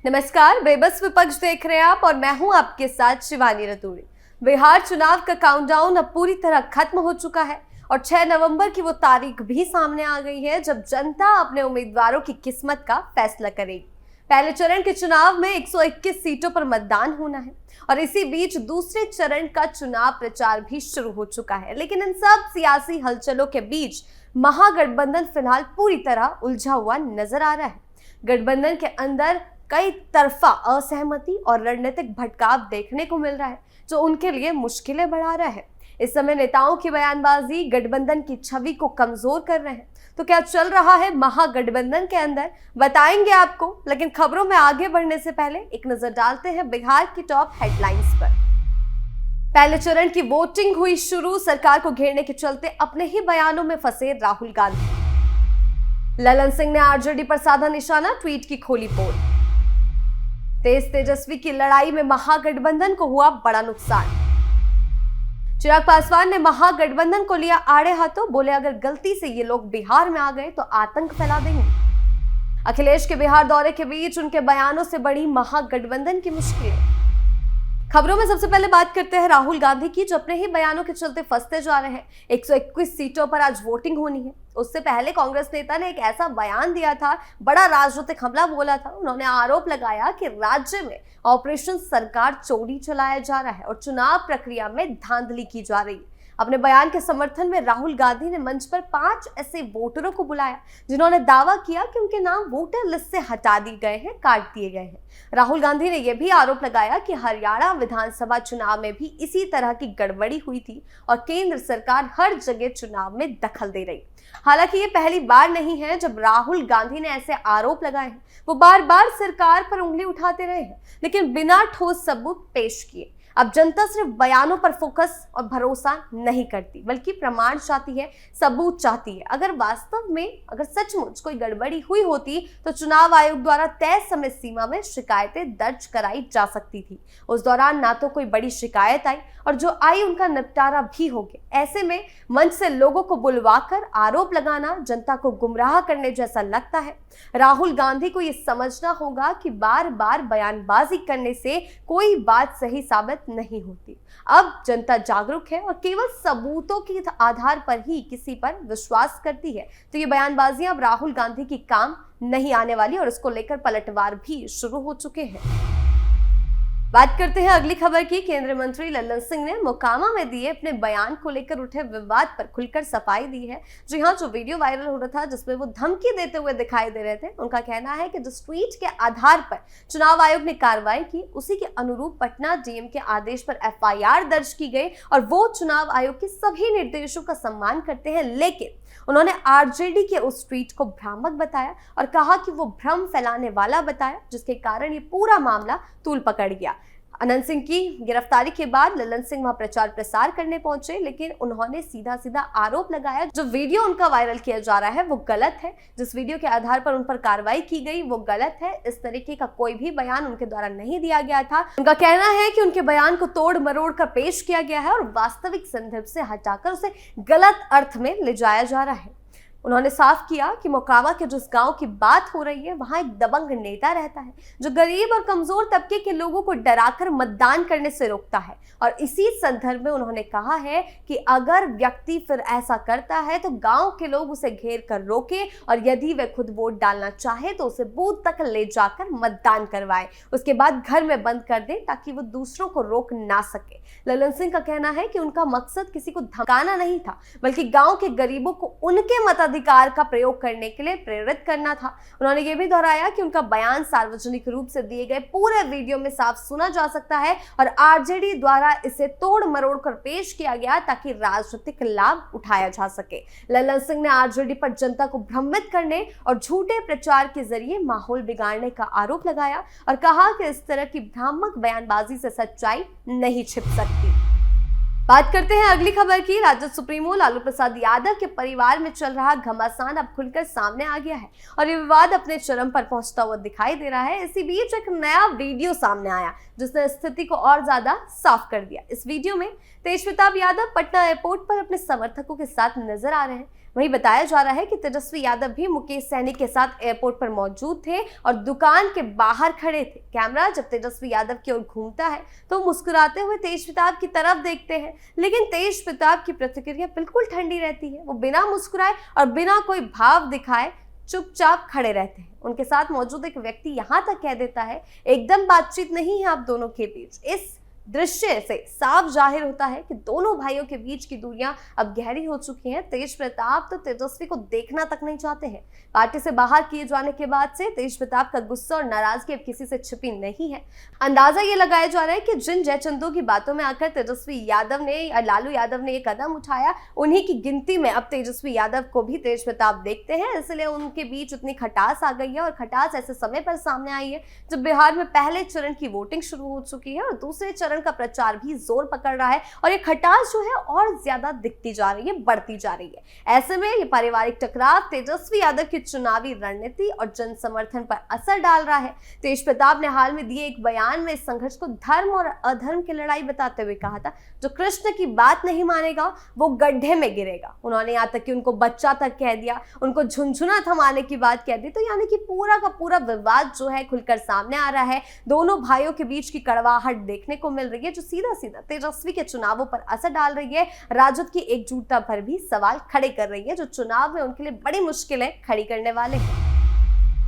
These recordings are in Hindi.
नमस्कार, बेबस विपक्ष देख रहे हैं आप और मैं हूं आपके साथ शिवानी रतूड़ी। बिहार चुनाव का काउंटडाउन अब पूरी तरह खत्म हो चुका है और 6 नवंबर की वो तारीख भी सामने आ गई है जब जनता अपने उम्मीदवारों की किस्मत का फैसला करेगी। पहले चरण के चुनाव में 121 सीटों पर मतदान होना है और इसी बीच दूसरे चरण का चुनाव प्रचार भी शुरू हो चुका है। लेकिन इन सब सियासी हलचलों के बीच महागठबंधन फिलहाल पूरी तरह उलझा हुआ नजर आ रहा है। गठबंधन के अंदर कई तरफा असहमति और रणनीतिक भटकाव देखने को मिल रहा है जो उनके लिए मुश्किलें बढ़ा रहा है। इस समय नेताओं की बयानबाजी गठबंधन की छवि को कमजोर कर रहे हैं। तो क्या चल रहा है महागठबंधन के अंदर, बताएंगे आपको। लेकिन खबरों में आगे बढ़ने से पहले एक नजर डालते हैं बिहार की टॉप हेडलाइंस पर। पहले चरण की वोटिंग हुई शुरू। सरकार को घेरने के चलते अपने ही बयानों में फंसे राहुल गांधी। ललन सिंह ने आरजेडी पर साधा निशाना, ट्वीट की खोली पोल। तेजस्वी की लड़ाई में महागठबंधन को हुआ बड़ा नुकसान। चिराग पासवान ने महागठबंधन को लिया आड़े हाथों, बोले अगर गलती से ये लोग बिहार में आ गए तो आतंक फैला देंगे। अखिलेश के बिहार दौरे के बीच उनके बयानों से बढ़ी महागठबंधन की मुश्किलें। खबरों में सबसे पहले बात करते हैं राहुल गांधी की, जो अपने ही बयानों के चलते फंसते जा रहे हैं। 121 सीटों पर आज वोटिंग होनी है। उससे पहले कांग्रेस नेता ने एक ऐसा बयान दिया था, बड़ा राजनीतिक हमला बोला था। उन्होंने आरोप लगाया कि राज्य में ऑपरेशन सरकार चोरी चलाया जा रहा है और चुनाव प्रक्रिया में धांधली की जा रही है। अपने बयान के समर्थन में राहुल गांधी ने मंच पर 5 ऐसे वोटरों को बुलाया जिन्होंने दावा किया कि उनके नाम वोटर लिस्ट से हटा दिए गए हैं, काट दिए गए हैं। राहुल गांधी ने यह भी आरोप लगाया कि हरियाणा विधानसभा चुनाव में भी इसी तरह की गड़बड़ी हुई थी और केंद्र सरकार हर जगह चुनाव में दखल दे रही। हालांकि ये पहली बार नहीं है जब राहुल गांधी ने ऐसे आरोप लगाए हैं। वो बार बार सरकार पर उंगली उठाते रहे हैं, लेकिन बिना ठोस सबूत पेश किए। अब जनता सिर्फ बयानों पर फोकस और भरोसा नहीं करती, बल्कि प्रमाण चाहती है, सबूत चाहती है। अगर सचमुच कोई गड़बड़ी हुई होती तो चुनाव आयोग द्वारा तय समय सीमा में शिकायतें दर्ज कराई जा सकती थी। उस दौरान ना तो कोई बड़ी शिकायत आई और जो आई उनका निपटारा भी हो गया। ऐसे में मंच से लोगों को बुलवाकर आरोप लगाना जनता को गुमराह करने जैसा लगता है। राहुल गांधी को ये समझना होगा कि बार बार बयानबाजी करने से कोई बात सही साबित नहीं होती। अब जनता जागरूक है और केवल सबूतों के आधार पर ही किसी पर विश्वास करती है। तो ये बयानबाजियां अब राहुल गांधी की काम नहीं आने वाली और इसको लेकर पलटवार भी शुरू हो चुके हैं। बात करते हैं अगली खबर की। केंद्रीय मंत्री ललन सिंह ने मोकामा में दिए अपने बयान को लेकर उठे विवाद पर खुलकर सफाई दी है। जी हाँ, जो वीडियो वायरल हो रहा था जिसमें वो धमकी देते हुए दिखाई दे रहे थे, उनका कहना है कि जिस ट्वीट के आधार पर चुनाव आयोग ने कार्रवाई की उसी के अनुरूप पटना डीएम के आदेश पर एफआईआर दर्ज की गई और वो चुनाव आयोग के सभी निर्देशों का सम्मान करते हैं। लेकिन उन्होंने आरजेडी के उस ट्वीट को भ्रामक बताया और कहा कि वो भ्रम फैलाने वाला बताया, जिसके कारण ये पूरा मामला तूल पकड़ गया। अनंत सिंह की गिरफ्तारी के बाद ललन सिंह वहां प्रचार प्रसार करने पहुंचे, लेकिन उन्होंने सीधा सीधा आरोप लगाया जो वीडियो उनका वायरल किया जा रहा है वो गलत है। जिस वीडियो के आधार पर उन पर कार्रवाई की गई वो गलत है। इस तरीके का कोई भी बयान उनके द्वारा नहीं दिया गया था। उनका कहना है कि उनके बयान को तोड़ मरोड़ कर पेश किया गया है और वास्तविक संदर्भ से हटाकर उसे गलत अर्थ में ले जाया जा रहा है। उन्होंने साफ किया कि मोकामा के जिस गांव की बात हो रही है वहां एक दबंग नेता रहता है जो गरीब और कमजोर तबके के लोगों को डराकर मतदान करने से रोकता है। और इसी संदर्भ में उन्होंने कहा है कि अगर व्यक्ति फिर ऐसा करता है तो गांव के लोग उसे घेर कर रोके और यदि वह खुद वोट डालना चाहे तो उसे बूथ तक ले जाकर मतदान करवाए, उसके बाद घर में बंद कर दे ताकि वो दूसरों को रोक ना सके। ललन सिंह का कहना है कि उनका मकसद किसी को धमकाना नहीं था, बल्कि गांव के गरीबों को उनके मताधिकार का प्रयोग करने के लिए प्रेरित करना था। उन्होंने ये भी दोहराया कि उनका बयान सार्वजनिक रूप से दिए गए पूरे वीडियो में साफ सुना जा सकता है और आरजेडी द्वारा इसे तोड़ मरोड़ कर पेश किया गया ताकि राजनीतिक लाभ उठाया जा सके। ललन सिंह ने आरजेडी पर जनता को भ्रमित करने और झूठे प्रचार के जरिए माहौल बिगाड़ने का आरोप लगाया और कहा कि इस तरह की भ्रामक बयानबाजी से सच्चाई नहीं छिप सकती। बात करते हैं अगली खबर की। राजद सुप्रीमो लालू प्रसाद यादव के परिवार में चल रहा घमासान अब खुलकर सामने आ गया है और ये विवाद अपने चरम पर पहुंचता हुआ दिखाई दे रहा है। इसी बीच एक नया वीडियो सामने आया जिसने स्थिति को और ज्यादा साफ कर दिया। इस वीडियो में तेज प्रताप यादव पटना एयरपोर्ट पर अपने समर्थकों के साथ नजर आ रहे हैं। वहीं बताया जा रहा है कि तेजस्वी यादव भी मुकेश सहनी के साथ एयरपोर्ट पर मौजूद थे और दुकान के बाहर खड़े थे। कैमरा जब तेजस्वी यादव की ओर घूमता है तो मुस्कुराते हुए तेज प्रताप की तरफ देखते हैं, लेकिन तेज प्रताप की प्रतिक्रिया बिल्कुल ठंडी रहती है। वो बिना मुस्कुराए और बिना कोई भाव दिखाए चुपचाप खड़े रहते हैं। उनके साथ मौजूद एक व्यक्ति यहां तक कह देता है, एकदम बातचीत नहीं है आप दोनों के बीच। इस दृश्य से साफ जाहिर होता है कि दोनों भाइयों के बीच की दूरियां अब गहरी हो चुकी हैं। तेज प्रताप तो तेजस्वी को देखना तक नहीं चाहते हैं। पार्टी से बाहर किए जाने के बाद से तेज प्रताप का गुस्सा और नाराजगी अब किसी से छिपी नहीं है। अंदाजा ये लगाया जा रहा है कि जिन जयचंदों की बातों में आकर तेजस्वी यादव ने या लालू यादव ने ये कदम उठाया, उन्हीं की गिनती में अब तेजस्वी यादव को भी तेज प्रताप देखते हैं। इसलिए उनके बीच उतनी खटास आ गई है और खटास ऐसे समय पर सामने आई है जब बिहार में पहले चरण की वोटिंग शुरू हो चुकी है और दूसरे चरण का प्रचार भी जोर पकड़ रहा है और ये खटास जो है और ज्यादा दिखती जा रही है, बढ़ती जा रही है। ऐसे में ये पारिवारिक टकराव तेजस्वी यादव की चुनावी रणनीति और जन समर्थन पर असर डाल रहा है। तेज प्रताप ने हाल में दिए एक बयान में इस संघर्ष को धर्म और अधर्म की लड़ाई बताते हुए कहा था, जो कृष्ण की बात नहीं मानेगा वो गड्ढे में गिरेगा। उन्होंने यहाँ तक कि उनको बच्चा तक कह दिया, उनको झुनझुना थमाने की बात कह दी। तो यानी कि पूरा का पूरा विवाद जो है खुलकर सामने आ रहा है। दोनों भाइयों के बीच की कड़वाहट देखने को मिल रही है, जो सीधा सीधा तेजस्वी के चुनावों पर असर डाल रही है। राजद की एकजुटता पर भी सवाल खड़े कर रही है, जो चुनाव में उनके लिए बड़ी मुश्किलें खड़ी करने वाले हैं।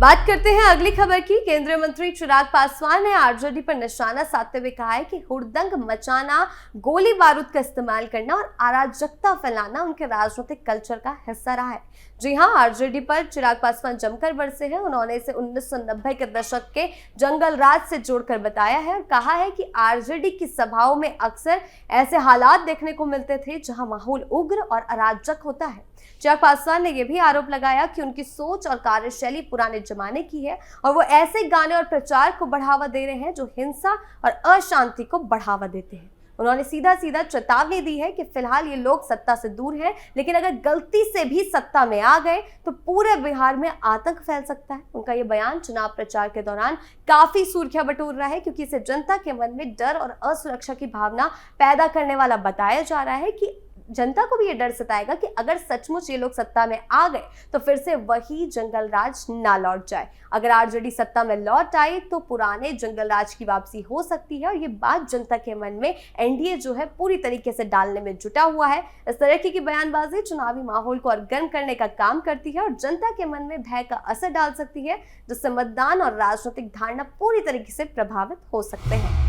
बात करते हैं अगली खबर की। केंद्रीय मंत्री चिराग पासवान ने आरजेडी पर निशाना साधते हुए कहा है कि हुड़दंग मचाना, गोली बारूद का इस्तेमाल करना और अराजकता फैलाना उनके राजनीतिक कल्चर का हिस्सा रहा है। जी हां, आरजेडी पर चिराग पासवान जमकर बरसे हैं। उन्होंने इसे 1990 के दशक के जंगल राज से जोड़कर बताया है और कहा है कि आरजेडी की सभाओं में अक्सर ऐसे हालात देखने को मिलते थे जहां माहौल उग्र और अराजक होता है। चिराग पासवान ने यह भी आरोप लगाया कि उनकी सोच और कार्यशैली पुराने जमाने की है और वो ऐसे गाने और प्रचार को बढ़ावा दे रहे हैं जो हिंसा और अशांति को बढ़ावा देते हैं। उन्होंने सीधा सीधा चेतावनी दी है कि फिलहाल ये लोग सत्ता से दूर हैं, लेकिन अगर गलती से भी सत्ता में आ गए तो पूरे बिहार में आतंक फैल सकता है। उनका ये बयान चुनाव प्रचार के दौरान काफी सुर्खियां बटोर रहा है, क्योंकि इसे जनता के मन में डर और असुरक्षा की भावना पैदा करने वाला बताया जा रहा है कि जनता को भी ये डर सताएगा कि अगर सचमुच ये लोग सत्ता में आ गए तो फिर से वही जंगल राज ना लौट जाए। अगर आरजेडी सत्ता में लौट आए तो पुराने जंगल राज की वापसी हो सकती है और ये बात जनता के मन में एनडीए जो है पूरी तरीके से डालने में जुटा हुआ है। इस तरह की बयानबाजी चुनावी माहौल को और गर्म करने का काम करती है और जनता के मन में भय का असर डाल सकती है, जिससे मतदान और राजनीतिक धारणा पूरी तरीके से प्रभावित हो सकते हैं।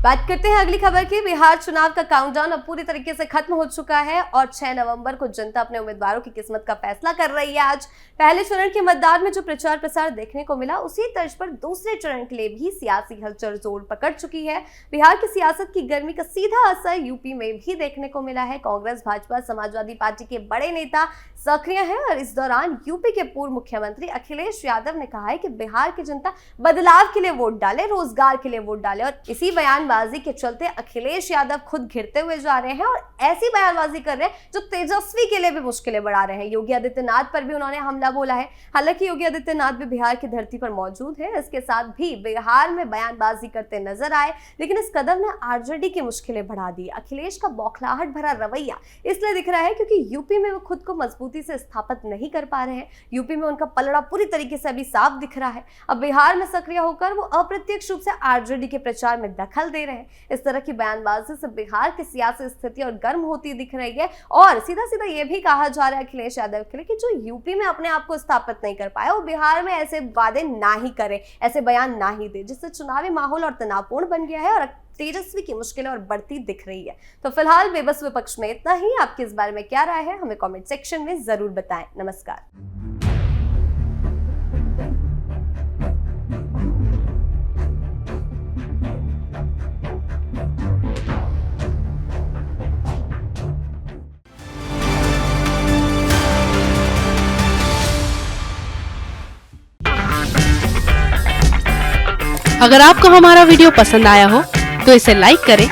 बात करते हैं अगली खबर की। बिहार चुनाव का काउंटडाउन अब पूरी तरीके से खत्म हो चुका है और 6 नवंबर को जनता अपने उम्मीदवारों की किस्मत का फैसला कर रही है। आज पहले चरण के मतदान में जो प्रचार प्रसार देखने को मिला, उसी तर्ज पर दूसरे चरण के लिए भी सियासी हलचल जोर पकड़ चुकी है। बिहार की सियासत की गर्मी का सीधा असर यूपी में भी देखने को मिला है। कांग्रेस, भाजपा, समाजवादी पार्टी के बड़े नेता सक्रिय हैं और इस दौरान यूपी के पूर्व मुख्यमंत्री अखिलेश यादव ने कहा है कि बिहार की जनता बदलाव के लिए वोट डाले, रोजगार के लिए वोट डाले। और इसी बयानबाजी के चलते अखिलेश यादव खुद घिरते हुए जा रहे हैं और ऐसी बयानबाजी कर रहे हैं जो तेजस्वी के लिए भी मुश्किलें बढ़ा रहे हैं। योगी आदित्यनाथ पर भी उन्होंने हमला बोला है। हालांकि योगी आदित्यनाथ भी बिहार की धरती पर मौजूद है, इसके साथ भी बिहार में बयानबाजी करते नजर आए, लेकिन इस कदम ने आरजेडी की मुश्किलें बढ़ा दी। अखिलेश का बौखलाहट भरा रवैया इसलिए दिख रहा है क्योंकि यूपी में वो खुद को मजबूती से स्थापित नहीं कर पा रहे हैं। यूपी में उनका पलड़ा पूरी तरीके से अभी साफ दिख रहा है। अब बिहार में सक्रिय होकर वो अप्रत्यक्ष रूप से आरजेडी के प्रचार में दखल दे रहे हैं। इस तरह की बयानबाजी से बिहार की सियासी स्थिति और गर्म होती दिख रही है और सीधा सीधा ये भी कहा जा रहा है अखिलेश यादव के लिए कि जो यूपी में अपने आप को स्थापित नहीं कर पाया, वो बिहार में ऐसे वादे ना ही करे, ऐसे बयान ना ही दे, जिससे चुनावी माहौल और तनावपूर्ण बन गया है और तेजस्वी की मुश्किलें और बढ़ती दिख रही है। तो फिलहाल बेबस विपक्ष में इतना ही। आपकी इस बारे में क्या राय है, हमें कमेंट सेक्शन में जरूर बताएं। नमस्कार। अगर आपको हमारा वीडियो पसंद आया हो तो इसे लाइक करें,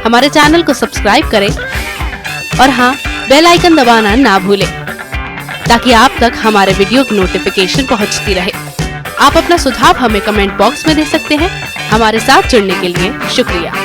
हमारे चैनल को सब्सक्राइब करें और हाँ, बेल आइकन दबाना ना भूलें ताकि आप तक हमारे वीडियो की नोटिफिकेशन पहुंचती रहे। आप अपना सुझाव हमें कमेंट बॉक्स में दे सकते हैं। हमारे साथ जुड़ने के लिए शुक्रिया।